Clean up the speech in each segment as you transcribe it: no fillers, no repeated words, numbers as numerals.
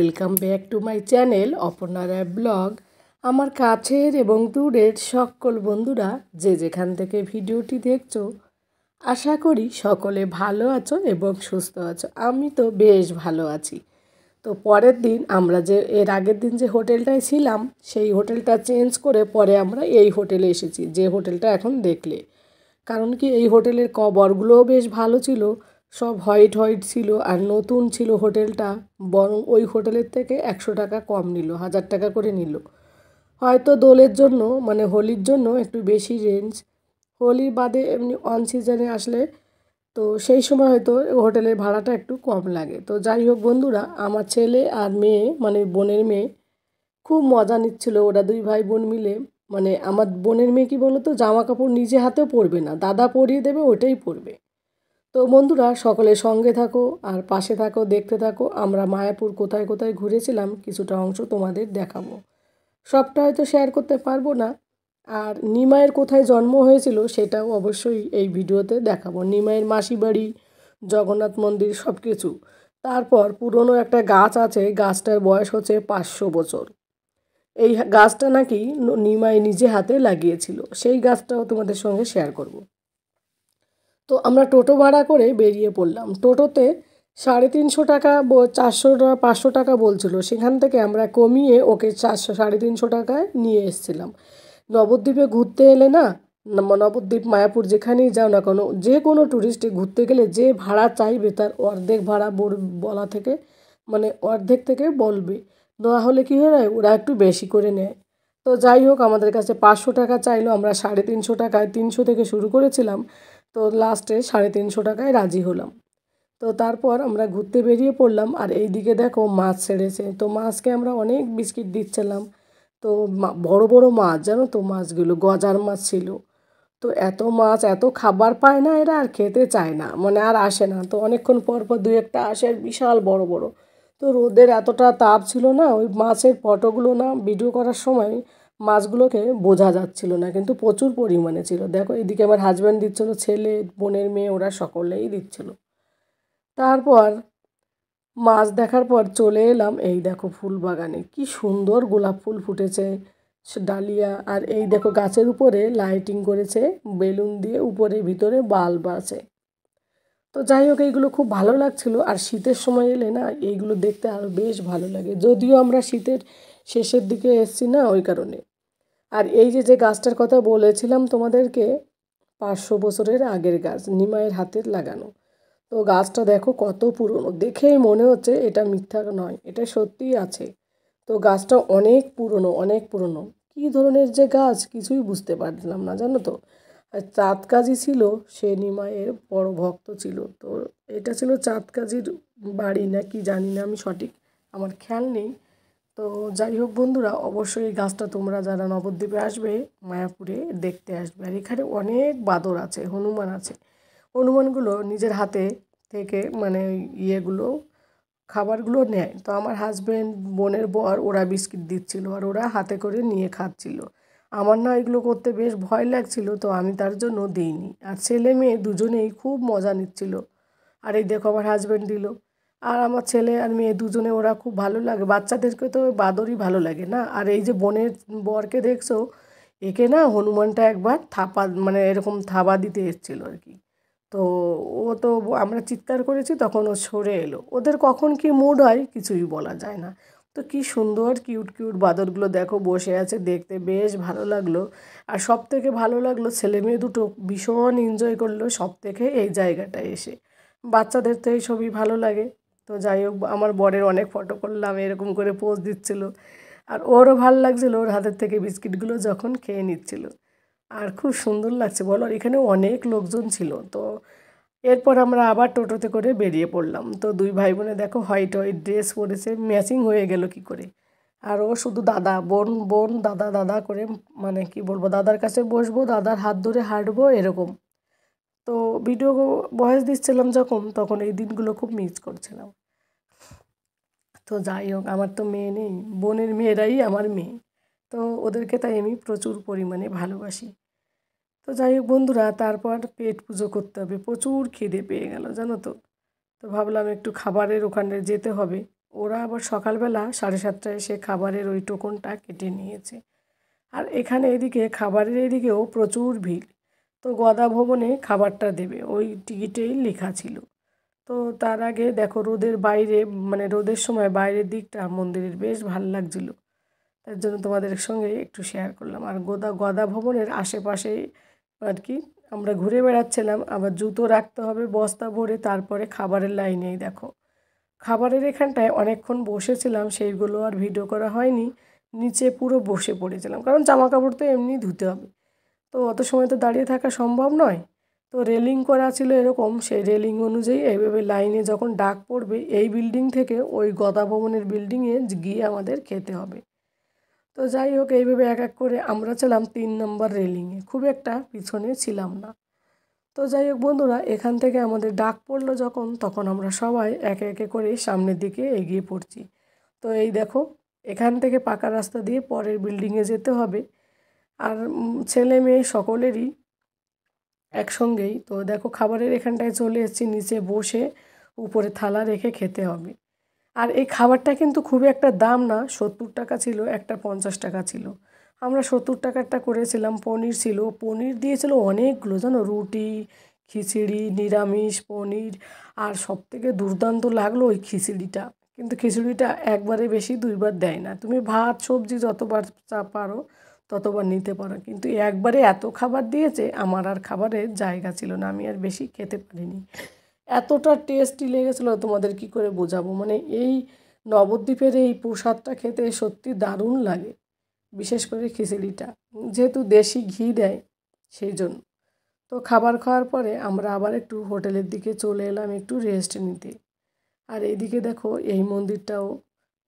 Welcome back to my channel Aparna Roy blog. আমার কাছের এবং দূরের সকল বন্ধুরা যে যেখান থেকে ভিডিওটি দেখছো, আশা করি সকলে ভালো আছো এবং সুস্থ আছো। আমি তো বেশ ভালো আছি। তো পরের দিন আমরা যে এর আগের দিন যে হোটেলটায় ছিলাম, সেই হোটেলটা চেঞ্জ করে পরে আমরা এই হোটেলে এসেছি, যে হোটেলটা এখন দেখলে। কারণ কি, এই হোটেলের কভারগুলোও বেশ ভালো ছিল, সব হোয়াইট হোয়াইট ছিল, আর নতুন ছিল হোটেলটা। বরং ওই হোটেলের থেকে 100 টাকা কম নিল, 1000 টাকা করে নিল। হয়তো দোলের জন্য, মানে হোলির জন্য একটু বেশি রেঞ্জ। হোলি বাদে এমনি অন সিজনে আসলে তো সেই সময় হয়তো হোটেলের ভাড়াটা একটু কম লাগে। তো যাই হোক বন্ধুরা, আমার ছেলে আর মেয়ে, মানে বোনের মেয়ে, খুব মজা নিচ্ছিল। ওরা দুই ভাই বোন মিলে, মানে আমার বোনের মেয়ে কী বলো তো, জামা কাপড় নিজে হাতেও পরবে না, দাদা পরিয়ে দেবে, ওটাই পরবে। তো বন্ধুরা, সকলে সঙ্গে থাকো আর পাশে থাকো, দেখতে থাকো। আমরা মায়াপুর কোথায় কোথায় ঘুরেছিলাম কিছুটা অংশ তোমাদের দেখাবো। সবটা হয়তো শেয়ার করতে পারবো না। আর নিমাইয়ের কোথায় জন্ম হয়েছিল সেটাও অবশ্যই এই ভিডিওতে দেখাবো। নিমাইয়ের মাসি বাড়ি, জগন্নাথ মন্দির, সব কিছু। তারপর পুরনো একটা গাছ আছে, গাছটার বয়স হচ্ছে 500 বছর। এই গাছটা নাকি নিমাই নিজে হাতে লাগিয়েছিল, সেই গাছটাও তোমাদের সঙ্গে শেয়ার করব। তো আমরা টোটো ভাড়া করে বেরিয়ে পড়লাম। টোটোতে 350 টাকা, 400 টাকা, 500 টাকা বলছিল। সেখান থেকে আমরা কমিয়ে ওকে 350 টাকায় নিয়ে এসেছিলাম। নবদ্বীপে ঘুরতে এলে না, নবদ্বীপ মায়াপুর যেখানেই যাও না কেন, যে কোনো ট্যুরিস্টে ঘুরতে গেলে যে ভাড়া চাইবে তার অর্ধেক ভাড়া বলা থেকে, মানে অর্ধেক থেকে বলবে। না হলে কী হয়, ওরা একটু বেশি করে নেয়। তো যাই হোক, আমাদের কাছে 500 টাকা চাইলো। আমরা 350 টাকায়, 300 থেকে শুরু করেছিলাম, তো লাস্টে 350 টাকায় রাজি হলাম। তো তারপর আমরা ঘুরতে বেরিয়ে পড়লাম। আর এই দিকে দেখো মাছ ছেড়েছে, তো মাছকে আমরা অনেক বিস্কিট দিচ্ছিলাম। তো বড় বড় মাছ, জানো তো, মাছগুলো গজার মাছ ছিল। তো এত মাছ, এত খাবার পায় না এরা, আর খেতে চায় না, মানে আর আসে না। তো অনেকক্ষণ পর পর দুই একটা আসে, আর বিশাল বড় বড়। তো রোদের এতটা তাপ ছিল না, ওই মাছের ফটোগুলো না ভিডিও করার সময় মাছগুলোকে বোঝা যাচ্ছিল না, কিন্তু প্রচুর পরিমাণে ছিল। দেখো এদিকে আমার হাজব্যান্ড দিচ্ছিলো, ছেলে, বোনের মেয়ে, ওরা সকলেই দিচ্ছিলো। তারপর মাছ দেখার পর চলে এলাম, এই দেখো ফুল বাগানে কি সুন্দর গোলাপ ফুল ফুটেছে, ডালিয়া। আর এই দেখো গাছের উপরে লাইটিং করেছে বেলুন দিয়ে, উপরে ভিতরে বাল্ব আছে। তো যাই হোক, এইগুলো খুব ভালো লাগছিল। আর শীতের সময় এলে না এইগুলো দেখতে আরও বেশ ভালো লাগে, যদিও আমরা শীতের শেষের দিকে এসছি না, ওই কারণে। আর এই যে যে গাছটার কথা বলেছিলাম তোমাদেরকে, 500 বছরের আগের গাছ, নিমাইয়ের হাতের লাগানো। তো গাছটা দেখো কত পুরনো, দেখেই মনে হচ্ছে এটা মিথ্যা নয়, এটা সত্যিই আছে। তো গাছটা অনেক পুরনো, অনেক পুরনো। কী ধরনের যে গাছ কিছুই বুঝতে পারলাম না, জানো তো। আর চাঁদকাজি ছিল, সে নিমাইয়ের বড় ভক্ত ছিল। তো এটা ছিল চাঁদকাজির বাড়ি না কি জানি না, আমি সঠিক আমার খেয়াল নেই। তো যাই হোক বন্ধুরা, অবশ্যই এই গাছটা তোমরা যারা নবদ্বীপে আসবে, মায়াপুরে দেখতে আসবে। আর এখানে অনেক বাঁদর আছে, হনুমান আছে। হনুমানগুলো নিজের হাতে থেকে, মানে ইয়েগুলো, খাবারগুলো নেয়। তো আমার হাজব্যান্ড, বোনের বর, ওরা বিস্কিট দিচ্ছিল, আর ওরা হাতে করে নিয়ে খাচ্ছিল। আমার না এগুলো করতে বেশ ভয় লাগছিল, তো আমি তার জন্য দিইনি। আর ছেলে মেয়ে দুজনেই খুব মজা নিচ্ছিল। আর এই দেখো আমার হাজব্যান্ড দিল। আর আমার ছেলে আর মেয়ে দুজনে, ওরা খুব ভালো লাগে। বাচ্চাদেরকে তো বাদরই ভালো লাগে না। আর এই যে বোনের বরকে দেখছো, একে না হনুমানটা একবার থাপা, মানে এরকম থাবা দিতে এসেছিলো আর কি। তো ও তো, আমরা চিৎকার করেছি তখন ও সরে এলো। ওদের কখন কি মুড হয় কিছুই বলা যায় না। তো কি সুন্দর কিউট কিউট বাঁদরগুলো দেখো বসে আছে, দেখতে বেশ ভালো লাগলো। আর সব থেকে ভালো লাগলো, ছেলে মেয়ে দুটো ভীষণ এনজয় করলো সব থেকে এই জায়গাটায় এসে। বাচ্চাদের তো এই সবই ভালো লাগে। তো যাই হোক, আমার বরের অনেক ফটো করলাম, এরকম করে পোজ দিচ্ছিল। আর ওরও ভালো লাগছিলো, ওর হাতের থেকে বিস্কিটগুলো যখন খেয়ে নিচ্ছিল। আর খুব সুন্দর লাগছে বলো। আর এখানে অনেক লোকজন ছিল। তো এরপর আমরা আবার টোটোতে করে বেরিয়ে পড়লাম। তো দুই ভাই বোনে দেখো হোয়াইট হোয়াইট ড্রেস পরেছে, ম্যাচিং হয়ে গেল কি করে। আর ও শুধু দাদা, বোন বোন, দাদা দাদা করে, মানে কি বলবো, দাদার কাছে বসবো, দাদার হাত ধরে হাঁটবো, এরকম। তো ভিডিও ভয়েস দিচ্ছিলাম যখন, তখন এই দিনগুলো খুব মিস করছিলাম। তো যাই হোক, আমার তো মেয়ে নেই, বোনের মেয়েরাই আমার মেয়ে। তো ওদেরকে তাই আমি প্রচুর পরিমাণে ভালোবাসি। তো যাই হোক বন্ধুরা, তারপর পেট পুজো করতে হবে, প্রচুর খিদে পেয়ে গেল, জানো তো। তো ভাবলাম একটু খাবারের ওখানে যেতে হবে। ওরা আবার সকালবেলা 7:30টায় এসে খাবারের ওই টোকনটা কেটে নিয়েছে। আর এখানে এদিকে খাবারের এদিকেও প্রচুর ভিড়। তো গদা ভবনে খাবারটা দেবে ওই টিকিটেই লেখা ছিল। তো তার আগে দেখো রোদের বাইরে, মানে রোদের সময় বাইরের দিকটা মন্দিরের বেশ ভালো লাগছিল। তার জন্য তোমাদের সঙ্গে একটু শেয়ার করলাম। আর গদা ভবনের আশেপাশে আর কি আমরা ঘুরে বেড়াচ্ছিলাম। আবার জুতো রাখতে হবে বস্তা ভরে, তারপরে খাবারের লাইনেই দেখো খাবারের এখানটায় অনেকক্ষণ বসেছিলাম, সেইগুলো আর ভিডিও করা হয়নি। নিচে পুরো বসে পড়েছিলাম, কারণ জামা কাপড় তো এমনি ধুতে হবে, তো অত সময় তো দাঁড়িয়ে থাকা সম্ভব নয়। তো রেলিং করা ছিল এরকম, সেই রেলিং অনুযায়ী এইভাবে লাইনে যখন ডাক পড়বে এই বিল্ডিং থেকে ওই গদা ভবনের বিল্ডিংয়ে গিয়ে আমাদের খেতে হবে। তো যাই হোক এইভাবে এক এক করে আমরা ছিলাম 3 নম্বর রেলিংয়ে, খুব একটা পিছনে ছিলাম না। তো যাই হোক বন্ধুরা, এখান থেকে আমাদের ডাক পড়লো যখন, তখন আমরা সবাই একে একে করে সামনের দিকে এগিয়ে পড়ছি। তো এই দেখো এখান থেকে পাকা রাস্তা দিয়ে পরের বিল্ডিংয়ে যেতে হবে। আর ছেলে মেয়ে সকলেরই একসঙ্গেই। তো দেখো খাবারের এখানটায় চলে এসেছি, নিচে বসে উপরে থালা রেখে খেতে হবে। আর এই খাবারটা কিন্তু খুবই একটা দাম না, 70 টাকা ছিল, একটা 50 টাকা ছিল। আমরা 70 টাকারটা করেছিলাম। পনির ছিল, পনির দিয়েছিল অনেকগুলো, জানো, রুটি, খিচুড়ি, নিরামিষ, পনির। আর সবথেকে দুর্দান্ত লাগলো ওই খিচুড়িটা। কিন্তু খিচুড়িটা একবারে বেশি 2বার দেয় না, তুমি ভাত সবজি যতবার পারো ততবার নিতে পারো, কিন্তু একবারে এত খাবার দিয়েছে আমার আর খাবারের জায়গা ছিল না, আমি আর বেশি খেতে পারিনি। এতটা টেস্টি লেগেছিলো তোমাদের কি করে বোঝাবো, মানে এই নবদ্বীপের এই প্রসাদটা খেতে সত্যি দারুণ লাগে। বিশেষ করে খিচুড়িটা, যেহেতু দেশি ঘি দেয় সেই জন্য। তো খাবার খাওয়ার পরে আমরা আবার একটু হোটেলের দিকে চলে এলাম একটু রেস্ট নিতে। আর এইদিকে দেখো এই মন্দিরটাও,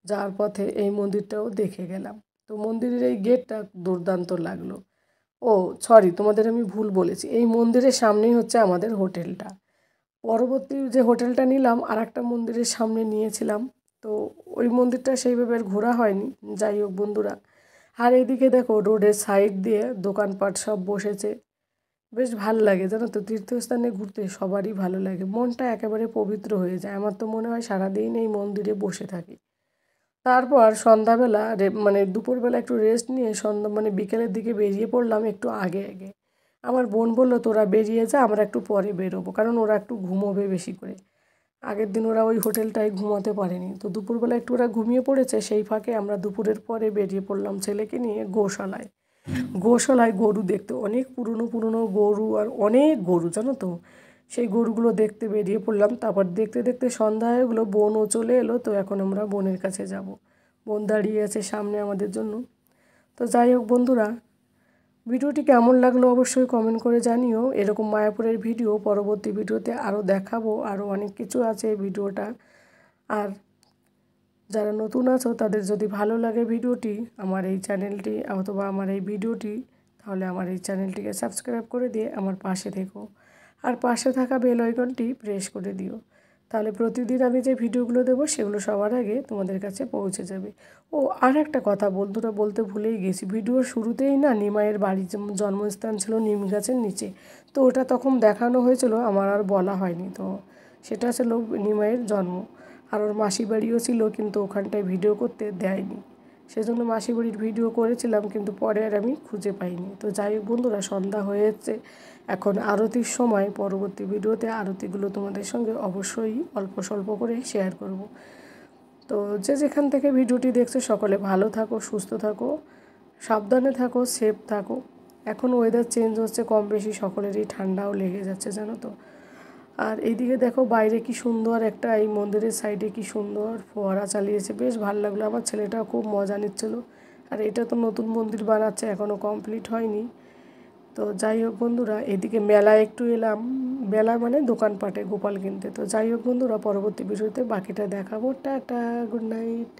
যাওয়ার পথে এই মন্দিরটাও দেখে গেলাম। তো মন্দিরের এই গেটটা দুর্দান্ত লাগলো। ও সরি, তোমাদের আমি ভুল বলেছি, এই মন্দিরের সামনেই হচ্ছে আমাদের হোটেলটা। পরবর্তী যে হোটেলটা নিলাম আর একটা মন্দিরের সামনে নিয়েছিলাম। তো ওই মন্দিরটা সেইভাবে আর ঘোরা হয়নি। যাই হোক বন্ধুরা, আর এদিকে দেখো রোডের সাইড দিয়ে দোকানপাট সব বসেছে, বেশ ভালো লাগে, জানো তো, তীর্থস্থানে ঘুরতে সবারই ভালো লাগে, মনটা একেবারে পবিত্র হয়ে যায়। আমার তো মনে হয় সারাদিন এই মন্দিরে বসে থাকি। তারপর সন্ধ্যাবেলা মানে দুপুরবেলা একটু রেস্ট নিয়ে মানে বিকেলের দিকে বেরিয়ে পড়লাম একটু আগে আগে। আমার বোন বললো তোরা বেরিয়ে যা, আমরা একটু পরে বেরোবো, কারণ ওরা একটু ঘুমোবে বেশি করে। আগের দিন ওরা ওই হোটেলটায় ঘুমাতে পারেনি, তো দুপুরবেলা একটু ওরা ঘুমিয়ে পড়েছে। সেই ফাঁকে আমরা দুপুরের পরে বেরিয়ে পড়লাম ছেলেকে নিয়ে গোশালায়। গোশালায় গরু দেখতে, অনেক পুরনো পুরনো গরু, আর অনেক গরু, জানো তো। সেই গরুগুলো দেখতে বেরিয়ে পড়লাম। তারপর দেখতে দেখতে সন্ধ্যা হয়ে গেলো, বোনও চলে এলো। তো এখন আমরা বোনের কাছে যাব, বোন দাঁড়িয়ে আছে সামনে আমাদের জন্য। তো যাই হোক বন্ধুরা, ভিডিওটি কেমন লাগলো অবশ্যই কমেন্ট করে জানিও। এরকম মায়াপুরের ভিডিও পরবর্তী ভিডিওতে আরও দেখাবো, আরও অনেক কিছু আছে এই ভিডিওটা। আর যারা নতুন আছো তাদের যদি ভালো লাগে ভিডিওটি, আমার এই চ্যানেলটি অথবা আমার এই ভিডিওটি, তাহলে আমার এই চ্যানেলটিকে সাবস্ক্রাইব করে দিয়ে আমার পাশে থেকো। আর পাশে থাকা বেল আইকনটি প্রেস করে দিও, তাহলে প্রতিদিন আমি যে ভিডিওগুলো দেবো সেগুলো সবার আগে তোমাদের কাছে পৌঁছে যাবে। ও আর একটা কথা বন্ধুরা বলতে ভুলেই গেছি, ভিডিওর শুরুতেই না নিমাইয়ের বাড়ি জন্মস্থান ছিল নিম গাছের নিচে। তো ওটা তখন দেখানো হয়েছিল, আমার আর বলা হয়নি। তো সেটা ছিল নিমাইয়ের জন্ম। আর ওর মাসি বাড়িও ছিল, কিন্তু ওখানটায় ভিডিও করতে দেয়নি, সেজন্য মাসি বাড়ির ভিডিও করেছিলাম, কিন্তু পরে আর আমি খুঁজে পাইনি। তো যাই হোক বন্ধুরা, সন্ধ্যা হয়েছে, এখন আরতির সময়। পরবর্তী ভিডিওতে আরতিগুলো তোমাদের সঙ্গে অবশ্যই অল্প স্বল্প করে শেয়ার করব। তো যে যেখান থেকে ভিডিওটি দেখছো সকলে ভালো থাকো, সুস্থ থাকো, সাবধানে থাকো, সেফ থাকো। এখন ওয়েদার চেঞ্জ হচ্ছে কম বেশি, সকলেরই ঠান্ডাও লেগে যাচ্ছে, জানো তো। আর এইদিকে দেখো বাইরে কি সুন্দর একটা, এই মন্দিরের সাইডে কি সুন্দর ফোয়ারা চালিয়েছে, বেশ ভালো লাগলো। আমার ছেলেটাও খুব মজা নিচ্ছিল। আর এটা তো নতুন মন্দির বানাচ্ছে, এখনও কমপ্লিট হয়নি। তো যাই হোক বন্ধুরা, এদিকে মেলায় একটু এলাম, মেলা মানে দোকানপাটে গোপাল কিনতে। তো যাই হোক বন্ধুরা, পরবর্তী ভিডিওতে বাকিটা দেখাবো। Tata, good night.